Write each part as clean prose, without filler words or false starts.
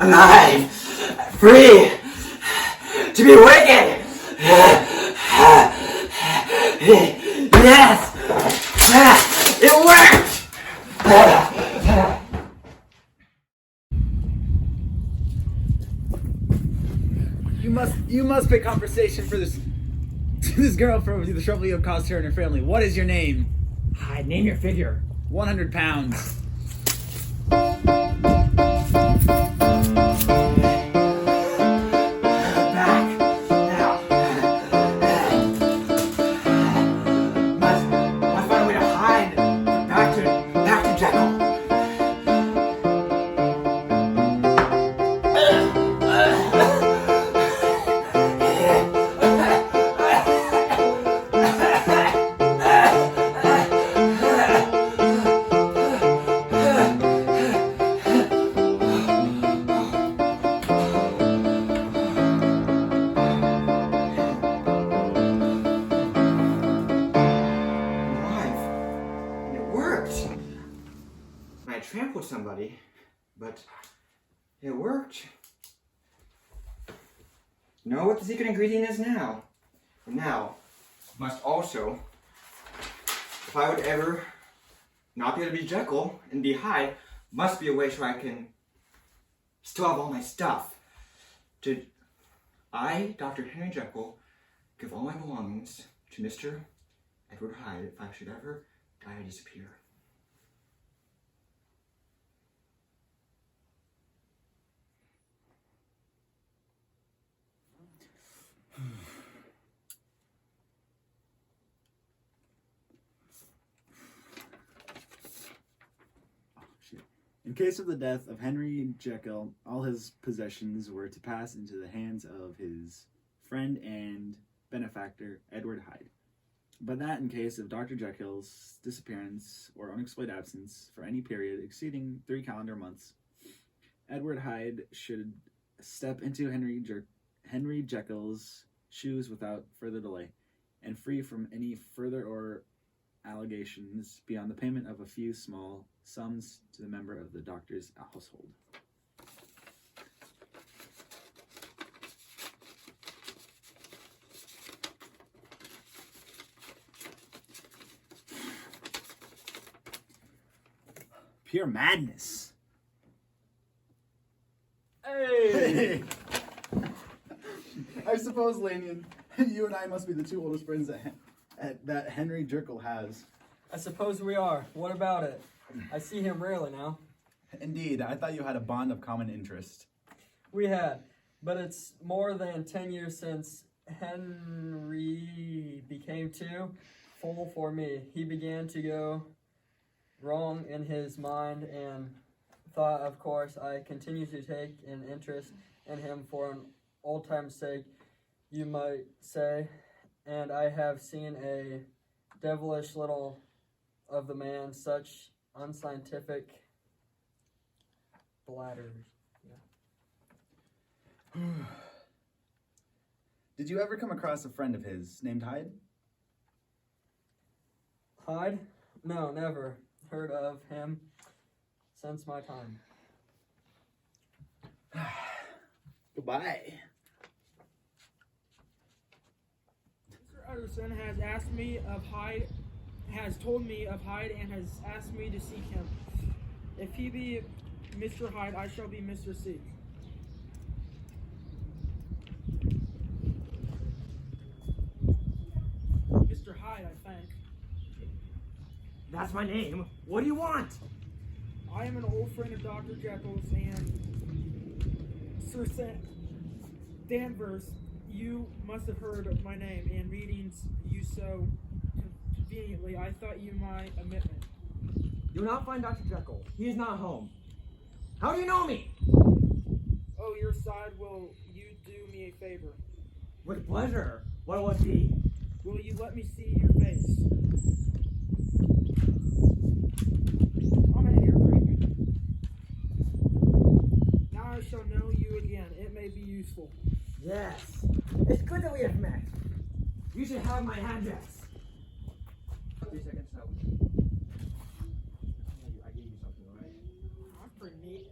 Alive, free, to be wicked. Yes, it worked. You must pay compensation for this to this girl for the trouble you have caused her and her family. What is your name? Hyde, name your figure. 100 pounds. Trampled somebody, but it worked. Know what the secret ingredient is now. And now, must also, if I would ever not be able to be Jekyll and be Hyde, must be a way so I can still have all my stuff. I, Dr. Henry Jekyll, give all my belongings to Mr. Edward Hyde if I should ever die or disappear. In case of the death of Henry Jekyll, all his possessions were to pass into the hands of his friend and benefactor, Edward Hyde. But that in case of Dr. Jekyll's disappearance or unexplained absence for any period exceeding 3 calendar months, Edward Hyde should step into Henry Jekyll's shoes without further delay, and free from any further or allegations beyond the payment of a few small sums to the member of the doctor's household. Pure madness. Hey! I suppose, Lanyon, you and I must be the two oldest friends that Henry Jekyll has. I suppose we are. What about it? I see him rarely now. Indeed, I thought you had a bond of common interest. We had, but it's more than 10 years since Henry became too full for me. He began to go wrong in his mind and thought, of course, I continue to take an interest in him for an old time's sake, you might say, and I have seen a devilish little of the man, such unscientific bladders. Yeah. Did you ever come across a friend of his named Hyde? Hyde? No, never heard of him since my time. Goodbye. Mr. Utterson has asked me of Hyde, has told me of Hyde, and has asked me to seek him. If he be Mr. Hyde, I shall be Mr. C. That's my name. What do you want? I am an old friend of Dr. Jekyll's and Sir Danvers. You must have heard of my name and readings you so conveniently. I thought you might admit me. Do not find Dr. Jekyll. He is not home. How do you know me? Oh, your side, will you do me a favor? With pleasure. What will it be? Will you let me see your face? Oh man, you're creepy. Now I shall know you again. It may be useful. Yes. It's good that we have met. You should have my address. 3 seconds note. I gave you something, alright? That's pretty neat.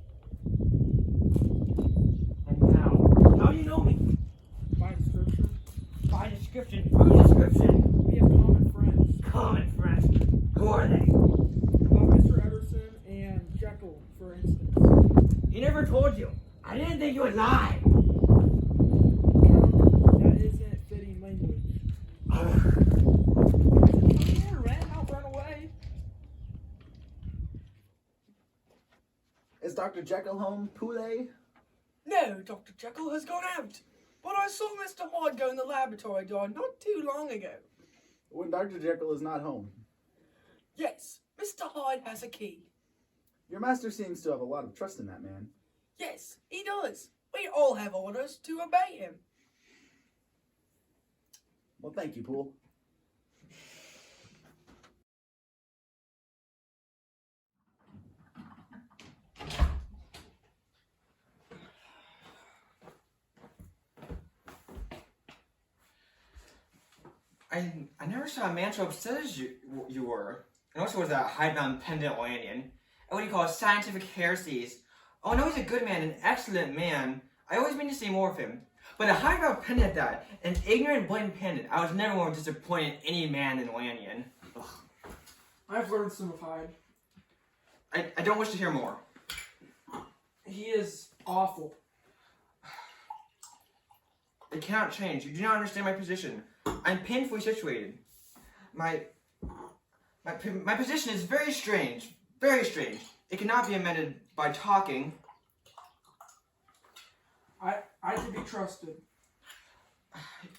And now, how do you know me? By description, By description. Whose description? we have common friends. Common friends. Who are they? Mr. Utterson and Jekyll, for instance. He never told you. I didn't think you would lie. That isn't fitting language. Here, ran out, run away. Is Dr. Jekyll home, Poole? No, Dr. Jekyll has gone out. But I saw Mr. Hyde go in the laboratory door not too long ago. When Dr. Jekyll is not home. Yes, Mr. Hyde has a key. Your master seems to have a lot of trust in that man. Yes, he does. We all have orders to obey him. Well, thank you, Poole. I never saw a man so upset as you were. And also was that hidebound pendant Lanyon. And what do you call it? Scientific heresies. Oh no, he's a good man, an excellent man. I always mean to see more of him. But a hidebound pendant that, an ignorant blatant pendant, I was never more disappointed in any man than Lanyon. Ugh. I've learned some of Hyde. I don't wish to hear more. He is awful. It cannot change. You do not understand my position. I'm painfully situated. My position is very strange. Very strange. It cannot be amended by talking. I can be trusted.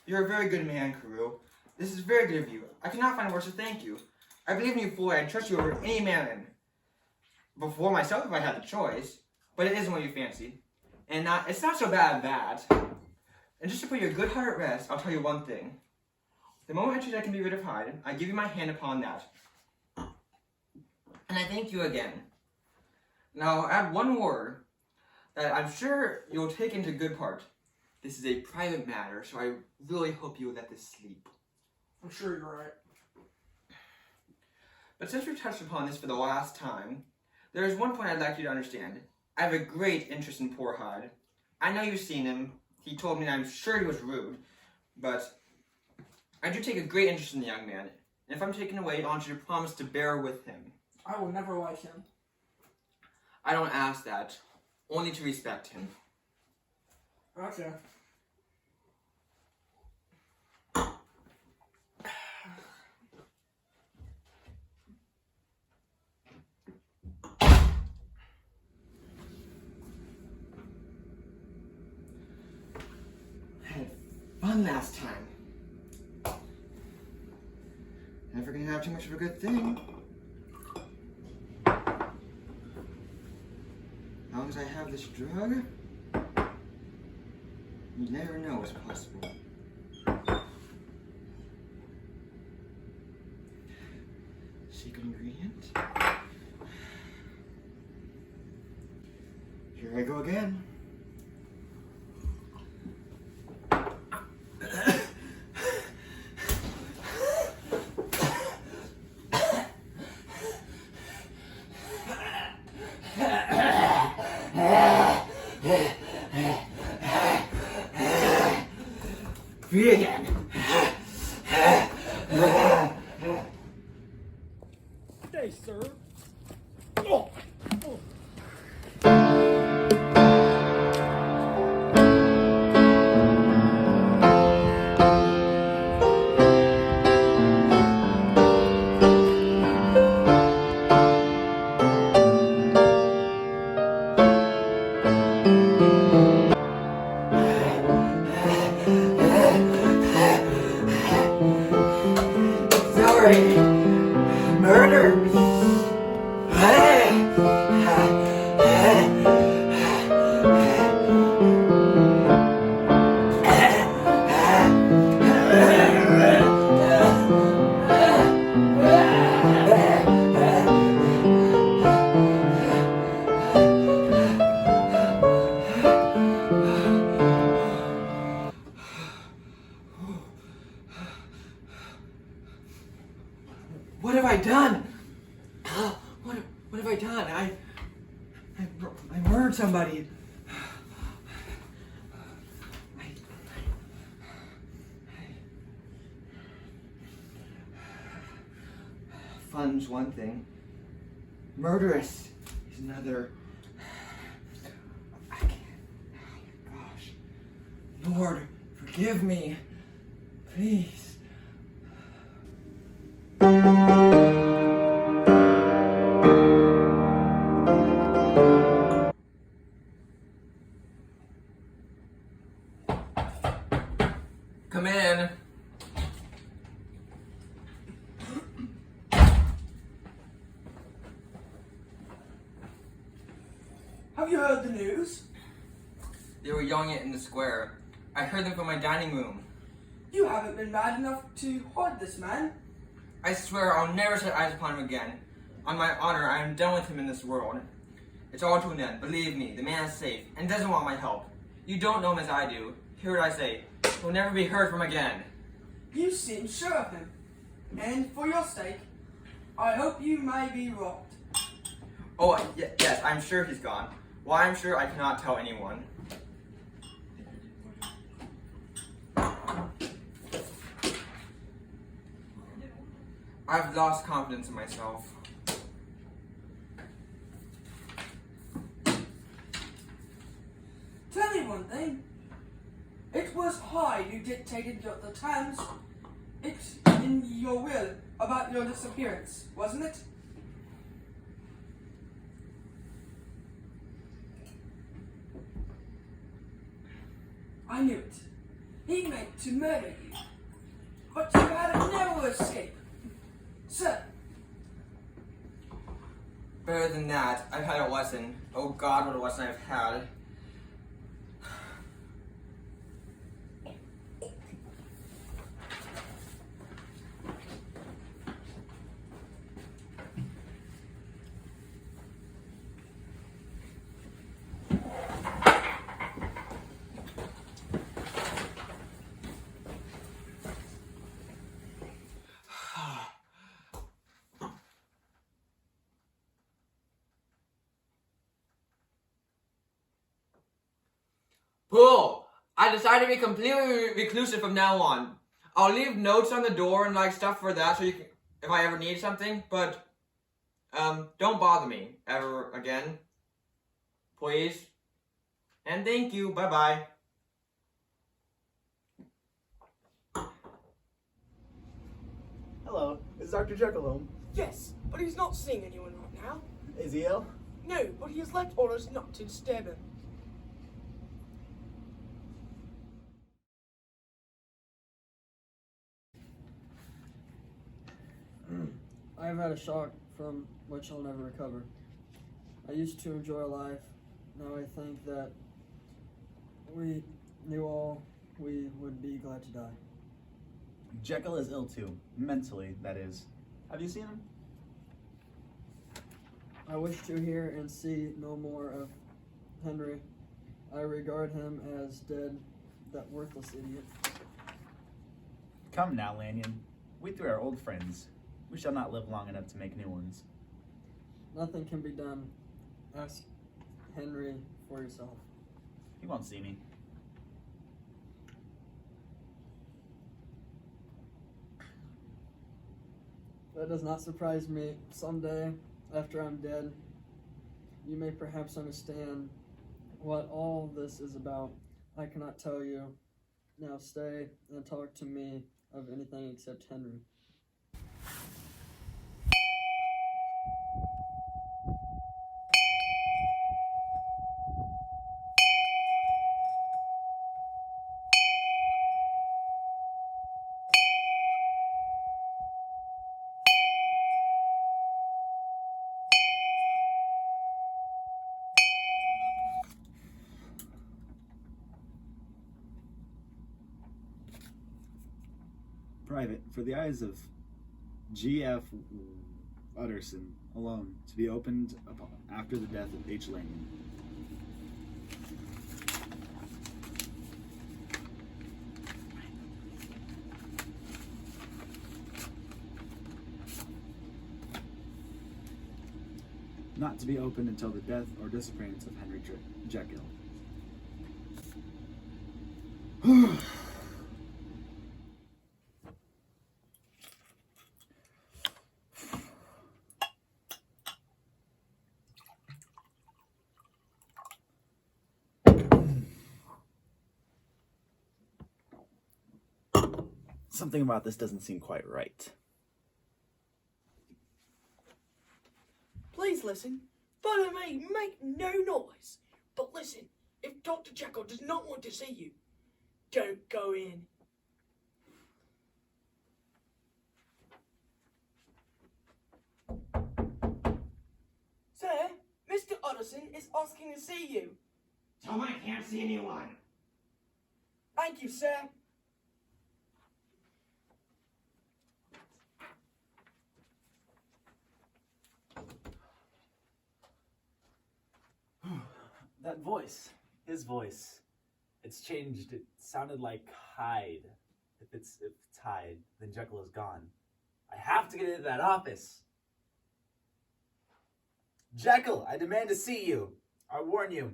You're a very good man, Carew. This is very good of you. I cannot find words to thank you. I believe in you fully. I trust you over any man. Before myself, if I had the choice. But it isn't what you fancy. And it's not so bad And just to put your good heart at rest, I'll tell you one thing. The moment I choose I can be rid of Hyde, I give you my hand upon that. And I thank you again. Now, I'll add one word that I'm sure you'll take into good part. This is a private matter, so I really hope you will let this sleep. I'm sure you're right. But since we've touched upon this for the last time, there is one point I'd like you to understand. I have a great interest in poor Hyde. I know you've seen him. He told me, and I'm sure he was rude, but I do take a great interest in the young man. And if I'm taken away, I want you to promise to bear with him. I will never like him. I don't ask that, only to respect him. Okay. I had fun last time. Never gonna have too much of a good thing. As long as I have this drug, you never know what's possible. Secret ingredient. Here I go again. Breathe again. Hey, sir. Oh. Oh. somebody. Fun's one thing. Murderous is another. I can't. Oh my gosh. Lord, forgive me. Please. Come in. Have you heard the news? They were yelling it in the square. I heard them from my dining room. You haven't been mad enough to hide this man. I swear I'll never set eyes upon him again. On my honor, I am done with him in this world. It's all to an end. Believe me, the man is safe and doesn't want my help. You don't know him as I do. Hear what I say. He'll never be heard from again. You seem sure of him. And for your sake, I hope you may be robbed. Oh, yes, I'm sure he's gone. Why I'm sure I cannot tell anyone. I've lost confidence in myself. Tell me one thing. It was Hyde who dictated the terms in your will about your disappearance, wasn't it? I knew it. He meant to murder you. But you had a narrow escape. Sir. Better than that, I've had a lesson. Oh God, what a lesson I've had. Poole! I decided to be completely reclusive from now on. I'll leave notes on the door and like stuff for that so you can, if I ever need something, but don't bother me ever again. Please. And thank you. Bye-bye. Hello, is Dr. Jekyll home? Yes, but he's not seeing anyone right now. Is he ill? No, but he has left orders not to disturb him. I've had a shock from which I'll never recover. I used to enjoy life. Now I think that we knew all we would be glad to die. Jekyll is ill too. Mentally, that is. Have you seen him? I wish to hear and see no more of Henry. I regard him as dead, that worthless idiot. Come now, Lanyon. We three are old friends. We shall not live long enough to make new ones. Nothing can be done. Ask Henry for yourself. He won't see me. That does not surprise me. Someday, after I'm dead, you may perhaps understand what all this is about. I cannot tell you. Now stay and talk to me of anything except Henry. Private, for the eyes of G.F. Utterson alone, to be opened upon after the death of H. Lanyon. not to be opened until the death or disappearance of Henry Jekyll. Something about this doesn't seem quite right. Please listen. Follow me. Make no noise. But listen, if Dr. Jekyll does not want to see you, don't go in. Sir, Mr. Utterson is asking to see you. Tell him I can't see anyone. Thank you, sir. That voice, his voice, it's changed. It sounded like Hyde. If it's Hyde, then Jekyll is gone. I have to get into that office. Jekyll, I demand to see you. I warn you,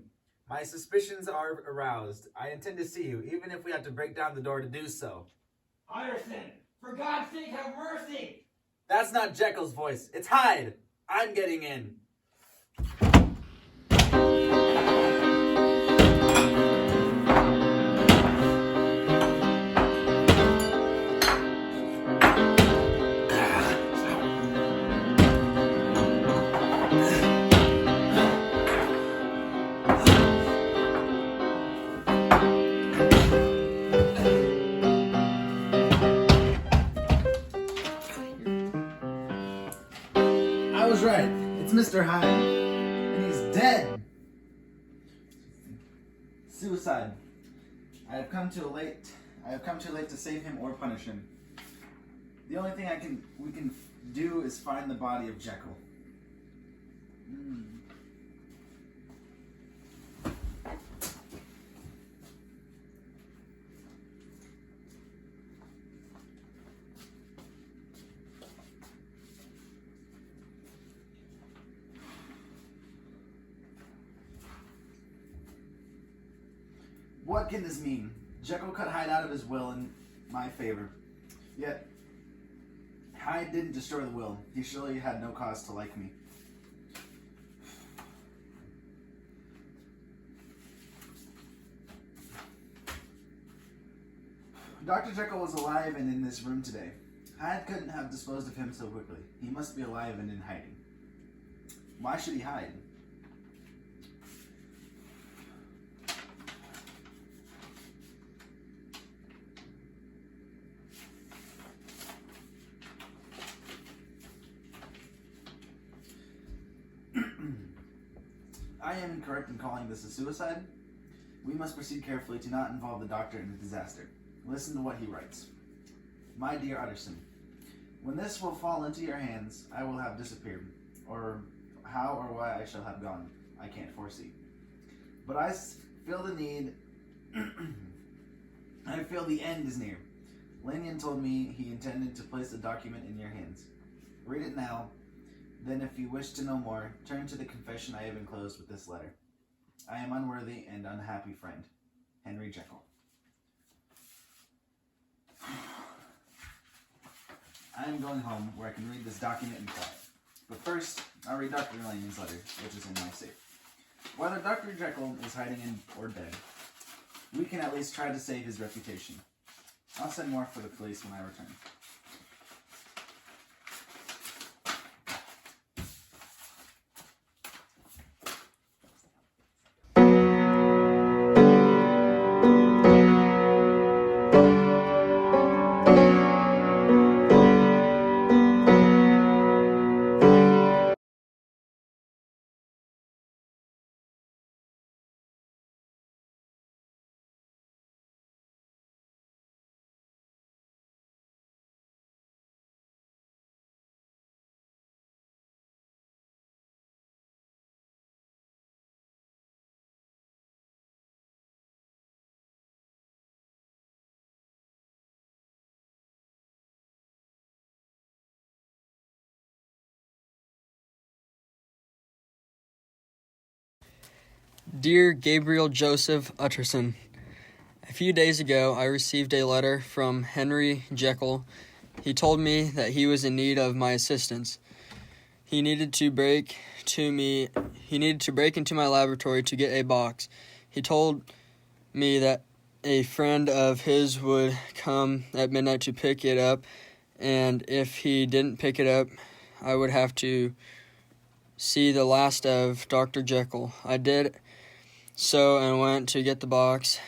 my suspicions are aroused. I intend to see you, even if we have to break down the door to do so. Utterson, for God's sake, have mercy! That's not Jekyll's voice. It's Hyde. I'm getting in. I was right. It's Mr. Hyde. And he's dead. Suicide. I have come too late to save him or punish him. The only thing we can do is find the body of Jekyll. What can this mean? Jekyll cut Hyde out of his will in my favor. Yet, Hyde didn't destroy the will. He surely had no cause to like me. Dr. Jekyll was alive and in this room today. Hyde couldn't have disposed of him so quickly. He must be alive and in hiding. Why should he hide? I am incorrect in calling this a suicide. We must proceed carefully to not involve the doctor in the disaster. Listen to what he writes. My dear Utterson, when this will fall into your hands, I will have disappeared, or how or why I shall have gone, I can't foresee. But I feel the need, I feel the end is near. Lanyon told me he intended to place the document in your hands. Read it now. Then, if you wish to know more, turn to the confession I have enclosed with this letter. I am unworthy and unhappy friend, Henry Jekyll. I am going home where I can read this document in quiet. But first, I'll read Dr. Lanyon's letter, which is in my safe. Whether Dr. Jekyll is hiding in or dead, we can at least try to save his reputation. I'll send more for the police when I return. Dear Gabriel Joseph Utterson, a few days ago I received a letter from Henry Jekyll. He told me that he was in need of my assistance. He needed to break into my laboratory to get a box. He told me that a friend of his would come at midnight to pick it up, and if he didn't pick it up, I would have to see the last of Dr. Jekyll. I did so and went to get the box.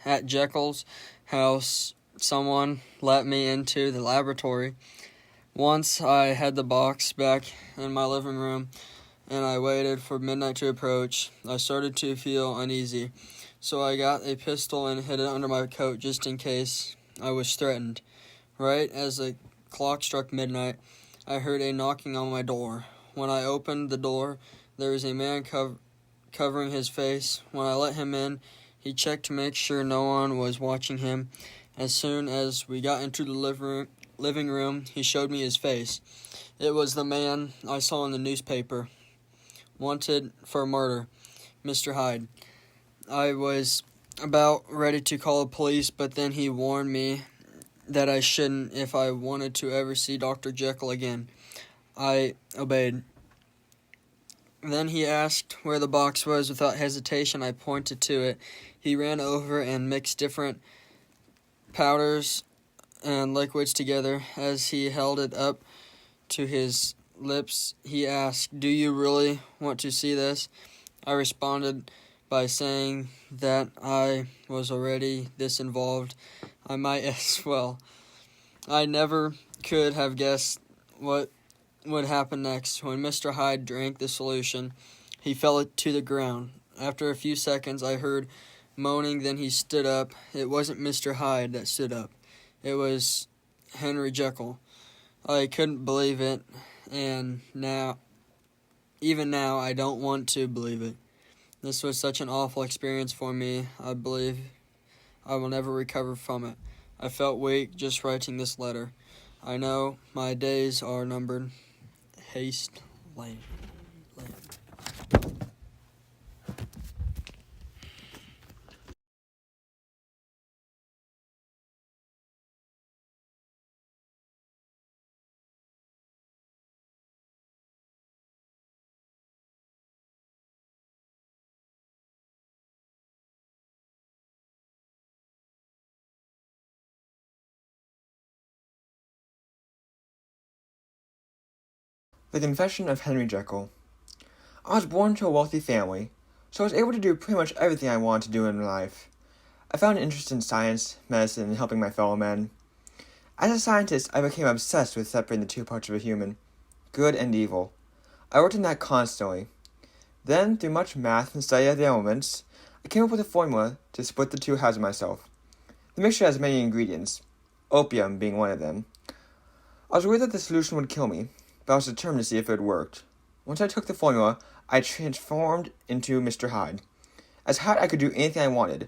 At Jekyll's house, someone let me into the laboratory. Once I had the box back in my living room and I waited for midnight to approach, I started to feel uneasy. So I got a pistol and hid it under my coat just in case I was threatened. Right as the clock struck midnight, I heard a knocking on my door. When I opened the door, there was a man covering his face. When I let him in, he checked to make sure no one was watching him. As soon as we got into the living room, he showed me his face. It was the man I saw in the newspaper. Wanted for murder, Mr. Hyde. I was about ready to call the police, but then he warned me that I shouldn't if I wanted to ever see Dr. Jekyll again. I obeyed. Then he asked where the box was. Without hesitation, I pointed to it. He ran over and mixed different powders and liquids together. As he held it up to his lips, he asked, "Do you really want to see this?" I responded by saying that I was already this involved. I might as well. I never could have guessed what would happen next. When Mr. Hyde drank the solution, he fell to the ground. After a few seconds, I heard moaning, then he stood up. It wasn't Mr. Hyde that stood up. It was Henry Jekyll. I couldn't believe it, and even now, I don't want to believe it. This was such an awful experience for me. I believe I will never recover from it. I felt weak just writing this letter. I know my days are numbered. Haste, Lanyon. The Confession of Henry Jekyll. I was born to a wealthy family, so I was able to do pretty much everything I wanted to do in life. I found an interest in science, medicine, and helping my fellow men. As a scientist, I became obsessed with separating the two parts of a human, good and evil. I worked on that constantly. Then, through much math and study of the elements, I came up with a formula to split the two halves of myself. The mixture has many ingredients, opium being one of them. I was worried that the solution would kill me, but I was determined to see if it worked. Once I took the formula, I transformed into Mr. Hyde. As Hyde, I could do anything I wanted.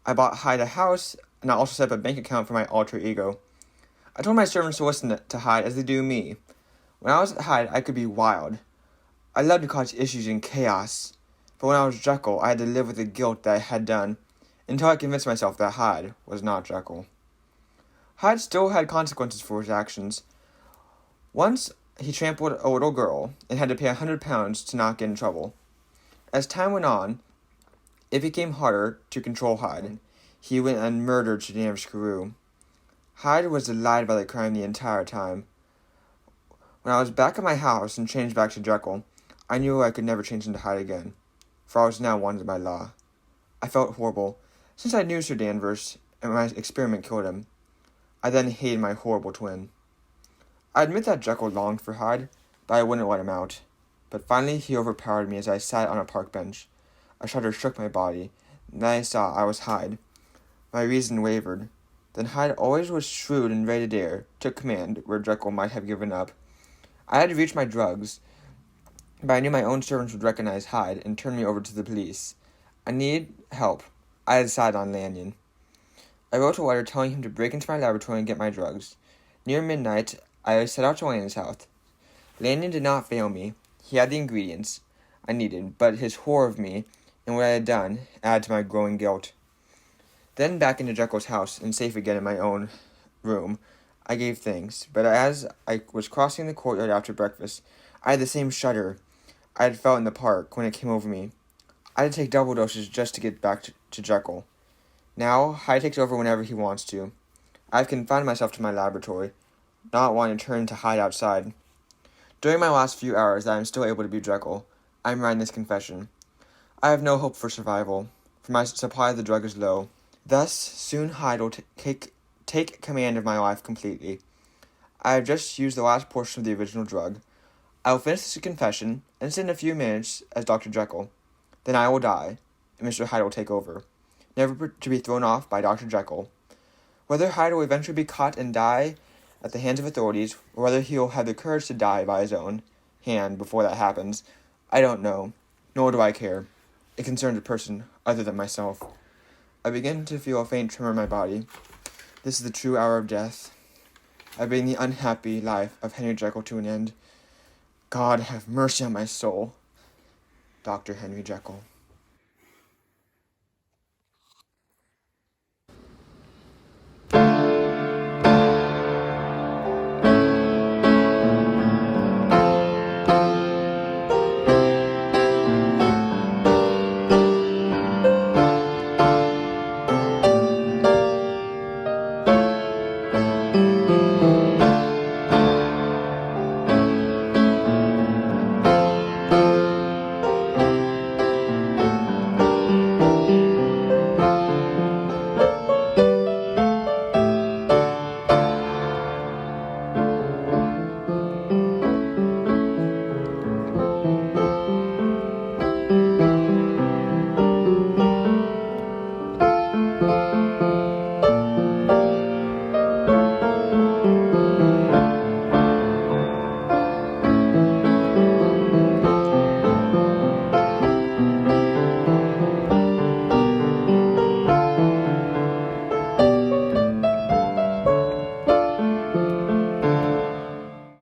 I bought Hyde a house, and I also set up a bank account for my alter ego. I told my servants to listen to Hyde as they do me. When I was Hyde, I could be wild. I loved to cause issues and chaos. But when I was Jekyll, I had to live with the guilt that I had done, until I convinced myself that Hyde was not Jekyll. Hyde still had consequences for his actions. Once, he trampled a little girl and had to pay £100 to not get in trouble. As time went on, it became harder to control Hyde. He went and murdered Sir Danvers Carew. Hyde was delighted by the crime the entire time. When I was back at my house and changed back to Jekyll, I knew I could never change into Hyde again, for I was now wanted by law. I felt horrible, since I knew Sir Danvers, and my experiment killed him. I then hated my horrible twin. I admit that Jekyll longed for Hyde, but I wouldn't let him out. But finally he overpowered me as I sat on a park bench. A shudder shook my body, and then I saw I was Hyde. My reason wavered. Then Hyde always was shrewd and ready to dare, took command where Jekyll might have given up. I had to reach my drugs, but I knew my own servants would recognize Hyde and turn me over to the police. I needed help. I decided on Lanyon. I wrote a letter telling him to break into my laboratory and get my drugs. Near midnight, I set out to Lanyon's house. Lanyon did not fail me. He had the ingredients I needed, but his horror of me and what I had done added to my growing guilt. Then back into Jekyll's house and safe again in my own room, I gave thanks, but as I was crossing the courtyard after breakfast, I had the same shudder I had felt in the park when it came over me. I had to take double doses just to get back to Jekyll. Now, Hyde takes over whenever he wants to. I've confined myself to my laboratory, not wanting to turn to Hyde outside. During my last few hours that I am still able to be Jekyll, I am writing this confession. I have no hope for survival, for my supply of the drug is low. Thus, soon Hyde will take command of my life completely. I have just used the last portion of the original drug. I will finish this confession and sit in a few minutes as Dr. Jekyll. Then I will die, and Mr. Hyde will take over, never to be thrown off by Dr. Jekyll. Whether Hyde will eventually be caught and die at the hands of authorities, or whether he will have the courage to die by his own hand before that happens, I don't know, nor do I care. It concerns a person other than myself. I begin to feel a faint tremor in my body. This is the true hour of death. I bring the unhappy life of Henry Jekyll to an end. God have mercy on my soul. Dr. Henry Jekyll.